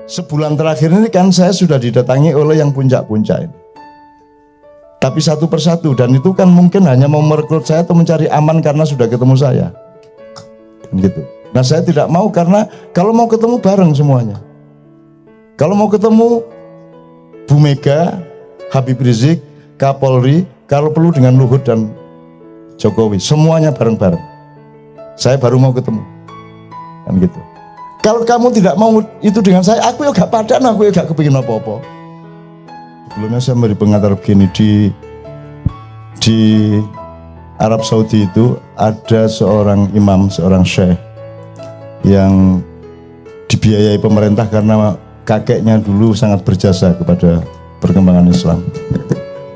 sebulan terakhir ini kan saya sudah didatangi oleh yang puncak-puncak ini. Tapi satu persatu, dan itu kan mungkin hanya mau merekrut saya atau mencari aman karena sudah ketemu saya. Gitu. Nah saya tidak mau, karena kalau mau ketemu bareng semuanya. Kalau mau ketemu Bu Mega, Habib Rizik, Kapolri, kalau perlu dengan Luhut dan Jokowi, semuanya bareng-bareng. Saya baru mau ketemu. Kan gitu. Kalau kamu tidak mau itu dengan saya, aku ya gak padan, aku ya gak kepingin apa-apa. Sebelumnya saya beri pengantar begini, di Arab Saudi itu ada seorang imam, seorang syekh yang dibiayai pemerintah karena kakeknya dulu sangat berjasa kepada perkembangan Islam.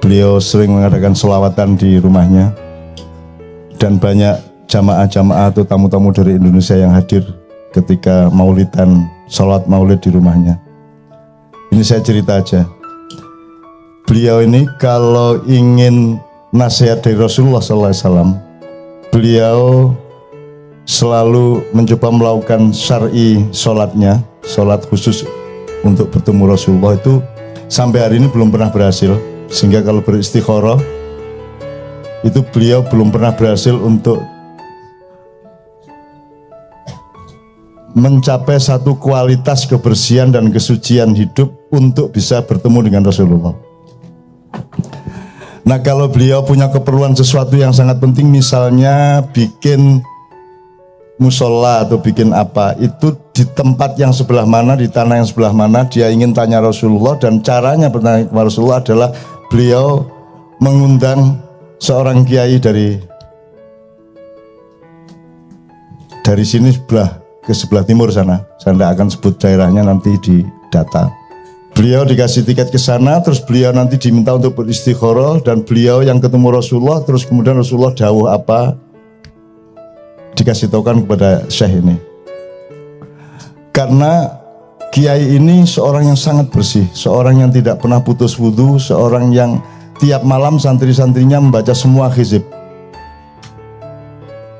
Beliau sering mengadakan selawatan di rumahnya, dan banyak jamaah-jamaah atau tamu-tamu dari Indonesia yang hadir ketika maulidan, sholat maulid di rumahnya. Ini saya cerita aja. Beliau ini kalau ingin nasihat dari Rasulullah SAW, beliau selalu mencoba melakukan syar'i sholatnya, sholat khusus untuk bertemu Rasulullah itu sampai hari ini belum pernah berhasil. Sehingga kalau beristikharah itu beliau belum pernah berhasil untuk mencapai satu kualitas kebersihan dan kesucian hidup untuk bisa bertemu dengan Rasulullah. Nah kalau beliau punya keperluan sesuatu yang sangat penting, misalnya bikin musola atau bikin apa, itu di tempat yang sebelah mana, di tanah yang sebelah mana, dia ingin tanya Rasulullah, dan caranya bertanya kepada Rasulullah adalah beliau mengundang seorang kiai dari sini ke sebelah timur sana. Saya tidak akan sebut daerahnya, nanti di data. Beliau dikasih tiket ke sana, terus beliau nanti diminta untuk beristikharah, dan beliau yang ketemu Rasulullah, terus kemudian Rasulullah dawuh apa, dikasih tahukan kepada syekh ini. Karena kiai ini seorang yang sangat bersih, seorang yang tidak pernah putus wudu, seorang yang tiap malam santri-santrinya membaca semua hizib,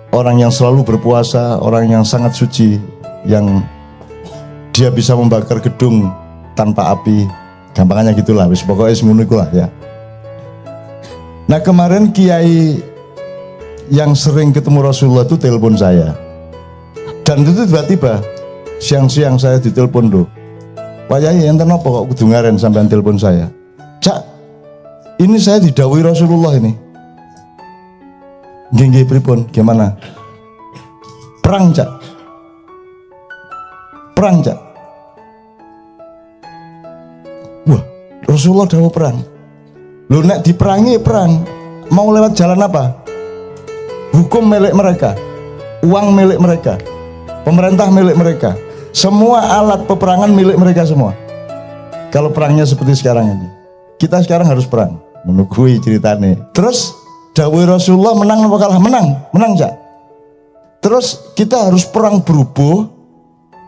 orang yang selalu berpuasa, orang yang sangat suci, yang dia bisa membakar gedung tanpa api, gampangannya gitulah, wis pokoknya semuanya itulah ya. Nah kemarin kiai yang sering ketemu Rasulullah itu telepon saya, dan itu tiba-tiba siang-siang saya ditelepon, loh Pak Yai enten apa kok kudu ngaren sampean telepon saya. Cak, ini saya didhawuhi Rasulullah ini. Nggih pripun, gimana? Perang Cak, perang Cak. Wah, Rasulullah dawuh perang. Lu nek diperangi perang, mau lewat jalan apa? Hukum milik mereka, uang milik mereka, pemerintah milik mereka, semua alat peperangan milik mereka semua. Kalau perangnya seperti sekarang ini, kita sekarang harus perang, menunggu ceritanya. Terus dawuh Rasulullah menang apa kalah? Menang Cak. Terus kita harus perang berubuh,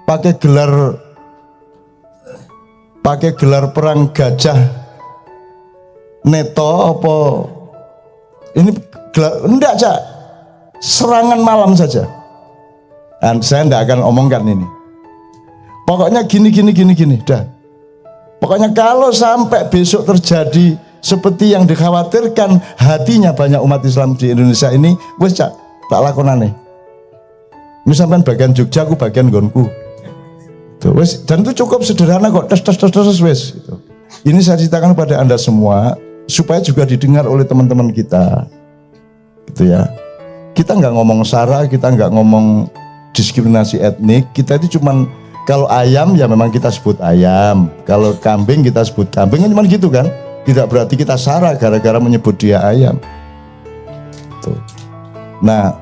pakai gelar perang gajah neto apa ini gelar, enggak Cak, serangan malam saja. Dan saya enggak akan omongkan ini, pokoknya gini dah. Pokoknya kalau sampai besok terjadi seperti yang dikhawatirkan hatinya banyak umat Islam di Indonesia ini, wes Cak, tak lakonane. Misalkan bagian Jogja, aku bagian gonku. Wes, dan itu cukup sederhana kok, tes wes. Gitu. Ini saya ceritakan kepada Anda semua supaya juga didengar oleh teman-teman kita, gitu ya. Kita nggak ngomong sara, kita nggak ngomong diskriminasi etnik. Kita itu cuman, kalau ayam ya memang kita sebut ayam, kalau kambing kita sebut kambing, kan cuman gitu kan. Tidak berarti kita sara gara-gara menyebut dia ayam. Tuh. Nah,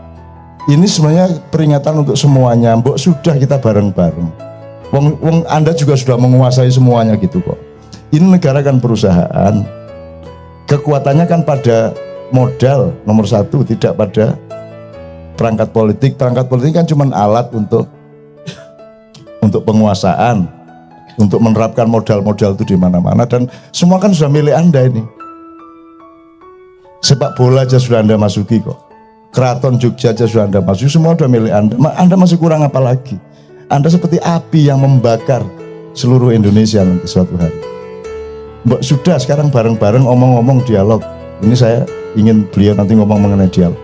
ini sebenarnya peringatan untuk semuanya. Mbok sudah kita bareng-bareng. Wong Anda juga sudah menguasai semuanya gitu kok. Ini negara kan perusahaan, kekuatannya kan pada modal nomor satu, tidak pada perangkat politik. Perangkat politik kan cuma alat untuk penguasaan, untuk menerapkan modal-modal itu di mana-mana, dan semua kan sudah milik Anda ini. Sepak bola aja sudah Anda masuki kok. Keraton Jogja aja sudah Anda masuki, semua sudah milik Anda. Anda masih kurang apa lagi? Anda seperti api yang membakar seluruh Indonesia nanti suatu hari. Mbak sudah sekarang bareng-bareng omong-omong dialog. Ini saya ingin beliau nanti ngomong mengenai dialog.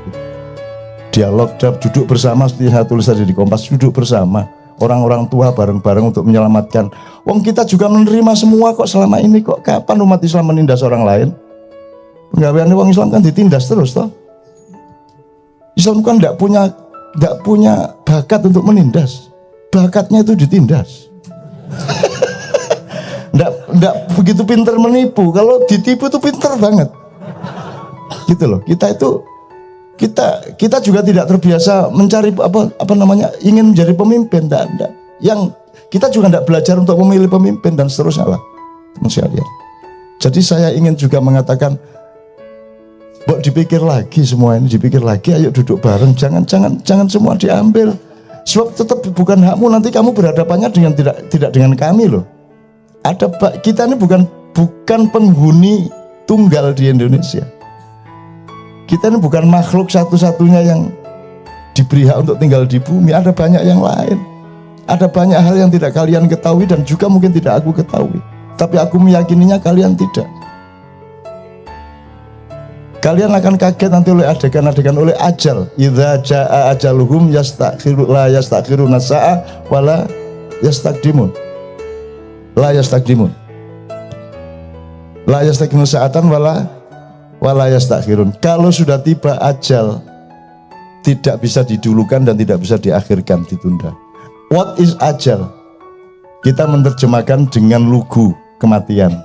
Dialog, duduk bersama seperti saya tulis tadi di Kompas, duduk bersama orang-orang tua bareng-bareng untuk menyelamatkan. Wong kita juga menerima semua kok selama ini, kok kapan umat Islam menindas orang lain? Penggawean wong Islam kan ditindas terus toh. Islam kan tidak punya bakat untuk menindas, bakatnya itu ditindas. Nggak begitu pinter menipu, kalau ditipu itu pinter banget. Gitu loh. Kita juga tidak terbiasa mencari ingin menjadi pemimpin, enggak. Yang kita juga tidak belajar untuk memilih pemimpin dan seterusnya lah, teman sekalian. Jadi saya ingin juga mengatakan, Mbok dipikir lagi semua ini, dipikir lagi, ayo duduk bareng, jangan semua diambil. Sebab tetap bukan hakmu, nanti kamu berhadapannya dengan tidak dengan kami loh. Kita ini bukan penghuni tunggal di Indonesia. Kita ini bukan makhluk satu-satunya yang diberi hak untuk tinggal di bumi. Ada banyak yang lain. Ada banyak hal yang tidak kalian ketahui dan juga mungkin tidak aku ketahui. Tapi aku meyakininya kalian tidak. Kalian akan kaget nanti oleh adegan-adegan, oleh ajal. Idza jaa ajaluhum la yastakhiruna sa'a wala yastaqdimun. La yastaqdimun. La yastaqdimun sa'atan wala yastakhirun. Kalau sudah tiba ajal, tidak bisa didulukan dan tidak bisa diakhirkan, ditunda. What is ajal? Kita menerjemahkan dengan lugu kematian.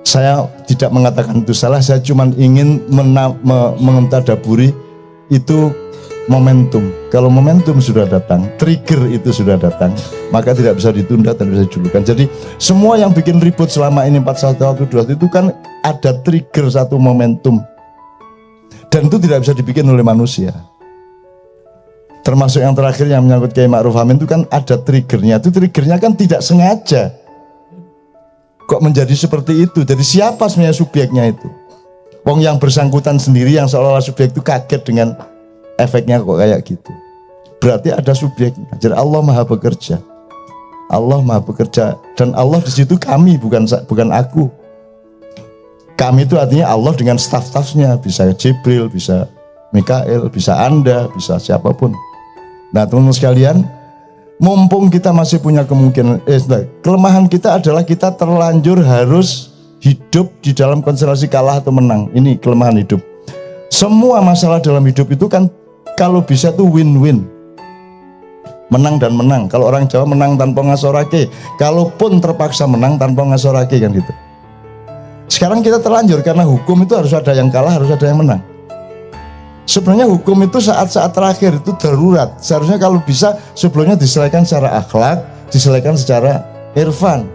Saya tidak mengatakan itu salah, saya cuma ingin mentadaburi itu momentum. Kalau momentum sudah datang, trigger itu sudah datang, maka tidak bisa ditunda dan bisa dijulukan. Jadi semua yang bikin ribut selama ini 4112 itu kan ada trigger satu momentum, dan itu tidak bisa dibikin oleh manusia. Termasuk yang terakhir yang menyangkut Kiai Ma'ruf Amin itu kan ada triggernya. Itu triggernya kan tidak sengaja. Kok menjadi seperti itu? Jadi siapa sebenarnya subjeknya itu? Wong yang bersangkutan sendiri yang seolah-olah subjek itu kaget dengan efeknya kok kayak gitu. Berarti ada subjeknya. Jadi Allah Maha Bekerja. Allah Maha Bekerja, dan Allah di situ kami, bukan aku. Kami itu artinya Allah dengan staf-stafnya, bisa Jibril, bisa Mikael, bisa Anda, bisa siapapun. Nah, teman-teman sekalian, mumpung kita masih punya kemungkinan, kelemahan kita adalah kita terlanjur harus hidup di dalam konstelasi kalah atau menang. Ini kelemahan hidup. Semua masalah dalam hidup itu kan kalau bisa tuh win-win, menang dan menang. Kalau orang Jawa menang tanpa ngasorake, kalaupun terpaksa menang tanpa ngasorake kan gitu. Sekarang kita terlanjur karena hukum itu harus ada yang kalah, harus ada yang menang. Sebenarnya hukum itu saat-saat terakhir itu darurat. Seharusnya kalau bisa sebelumnya diselesaikan secara akhlak, diselesaikan secara irfan,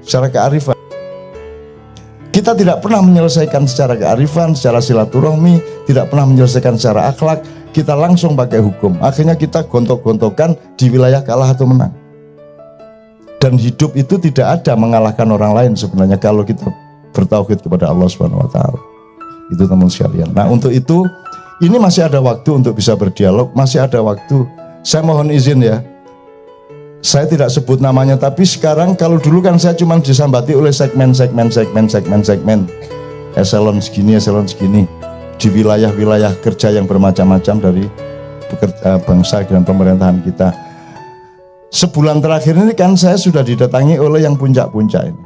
secara kearifan. Kita tidak pernah menyelesaikan secara kearifan, secara silaturahmi, tidak pernah menyelesaikan secara akhlak. Kita langsung pakai hukum. Akhirnya kita gontok-gontokan di wilayah kalah atau menang. Dan hidup itu tidak ada mengalahkan orang lain sebenarnya kalau kita bertauhid kepada Allah Subhanahu wa taala. Itu teman sekalian. Nah, untuk itu ini masih ada waktu untuk bisa berdialog, masih ada waktu. Saya mohon izin ya, saya tidak sebut namanya, tapi sekarang kalau dulu kan saya cuma disambati oleh segmen, eselon segini, di wilayah-wilayah kerja yang bermacam-macam dari bangsa dan pemerintahan kita. Sebulan terakhir ini kan saya sudah didatangi oleh yang puncak-puncak ini.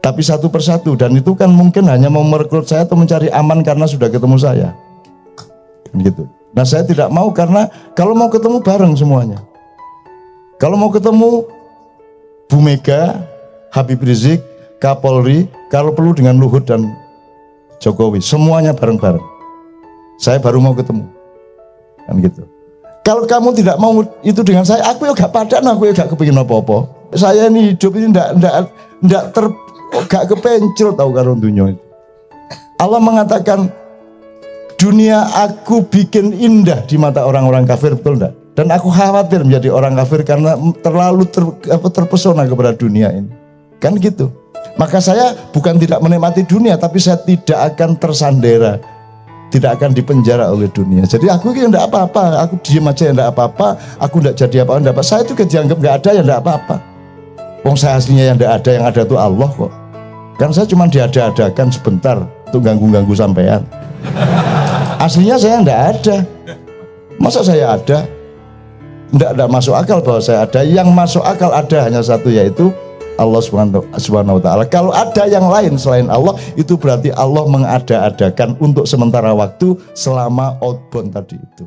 Tapi satu persatu, dan itu kan mungkin hanya mau merekrut saya atau mencari aman karena sudah ketemu saya. Gitu. Nah, saya tidak mau, karena kalau mau ketemu bareng semuanya. Kalau mau ketemu Bu Mega, Habib Rizik, Kapolri, kalau perlu dengan Luhut dan Jokowi, semuanya bareng-bareng. Saya baru mau ketemu. Kan gitu. Kalau kamu tidak mau itu dengan saya, aku ya gak padan, aku ya gak kepingin apa-apa. Saya ini hidup ini gak kepencil tahu karo dunia itu. Allah mengatakan dunia aku bikin indah di mata orang-orang kafir, betul enggak? Dan aku khawatir menjadi orang kafir karena terlalu terpesona kepada dunia ini. Kan gitu. Maka saya bukan tidak menikmati dunia, tapi saya tidak akan tersandera, tidak akan dipenjara oleh dunia. Jadi aku ini enggak apa-apa, aku diem aja enggak apa-apa, aku enggak jadi apa-apa, enggak apa. Saya juga dianggap enggak ada ya enggak apa-apa. Wong saya aslinya yang ada tuh Allah kok. Kan saya cuma diada-adakan sebentar untuk ganggu-ganggu sampean. Aslinya saya enggak ada. Masa saya ada? Enggak masuk akal bahwa saya ada. Yang masuk akal ada hanya satu, yaitu Allah Subhanahu wa ta'ala. Kalau ada yang lain selain Allah, itu berarti Allah mengada-adakan untuk sementara waktu selama outbound tadi itu.